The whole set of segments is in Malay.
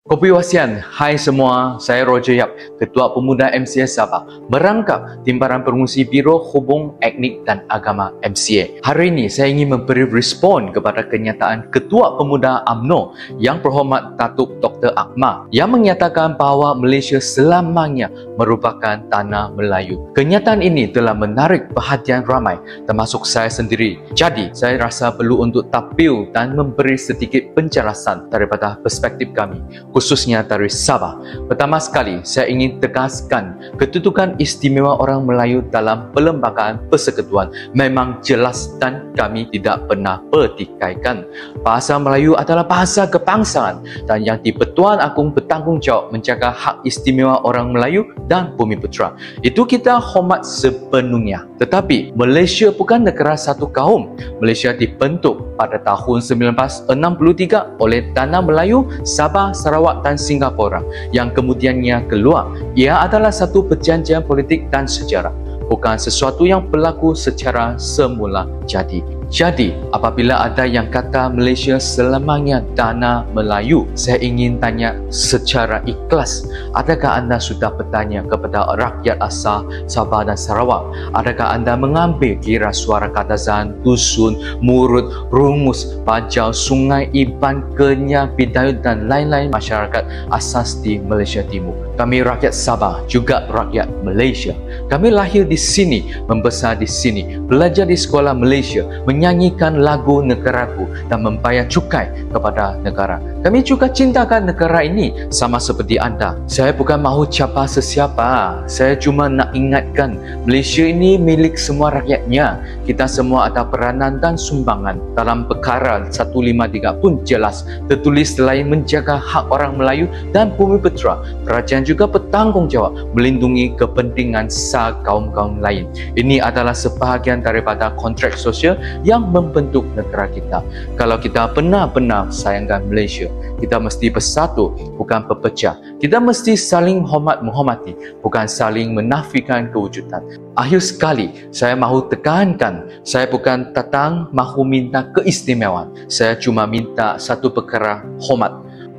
Kopi Wasian, hai semua, saya Roger Yap, Ketua Pemuda MCA Sabah, merangkap Timbalan Pengurusi Biro Hubung Etnik dan Agama MCA. Hari ini saya ingin memberi respon kepada kenyataan Ketua Pemuda UMNO Yang Berhormat Datuk Dr. Akmal yang menyatakan bahawa Malaysia selamanya merupakan tanah Melayu. Kenyataan ini telah menarik perhatian ramai, termasuk saya sendiri. Jadi, saya rasa perlu untuk tampil dan memberi sedikit penjelasan daripada perspektif kami, khususnya dari Sabah. Pertama sekali, saya ingin tegaskan kedudukan istimewa orang Melayu dalam Perlembagaan Persekutuan memang jelas dan kami tidak pernah pertikaikan. Bahasa Melayu adalah bahasa kebangsaan dan yang di-Pertuan Agong bertanggungjawab menjaga hak istimewa orang Melayu dan Bumiputera. Itu kita hormat sepenuhnya. Tetapi Malaysia bukan negara satu kaum. Malaysia dibentuk pada tahun 1963 oleh tanah Melayu, Sabah, Sarawak dan Singapura yang kemudiannya keluar. Ia adalah satu perjanjian politik dan sejarah, bukan sesuatu yang berlaku secara semula jadi. Jadi, apabila ada yang kata Malaysia selamanya tanah Melayu, saya ingin tanya secara ikhlas, adakah anda sudah bertanya kepada rakyat asal Sabah dan Sarawak? Adakah anda mengambil kira suara Kadazan, Dusun, Murut, Rumus, Bajau, Sungai, Iban, Kenyah, Bidayuh dan lain-lain masyarakat asas di Malaysia Timur? Kami rakyat Sabah, juga rakyat Malaysia. Kami lahir di sini, membesar di sini, belajar di sekolah Malaysia, menyanyikan lagu negaraku dan membayar cukai kepada negara. Kami juga cintakan negara ini sama seperti anda. Saya bukan mahu cabar sesiapa. Saya cuma nak ingatkan Malaysia ini milik semua rakyatnya. Kita semua ada peranan dan sumbangan. Dalam perkara 153 pun jelas tertulis selain menjaga hak orang Melayu dan Bumiputera, kerajaan juga bertanggungjawab melindungi kepentingan sah kaum-kaum lain. Ini adalah sebahagian daripada kontrak sosial yang membentuk negara kita. Kalau kita benar-benar sayangkan Malaysia, kita mesti bersatu, bukan berpecah. Kita mesti saling hormat-menghormati, bukan saling menafikan kewujudan. Akhir sekali, saya mahu tekankan, saya bukan datang mahu minta keistimewaan. Saya cuma minta satu perkara, hormat.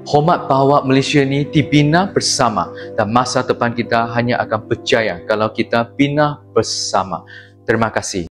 Hormat bahawa Malaysia ini dibina bersama dan masa depan kita hanya akan berjaya kalau kita bina bersama. Terima kasih.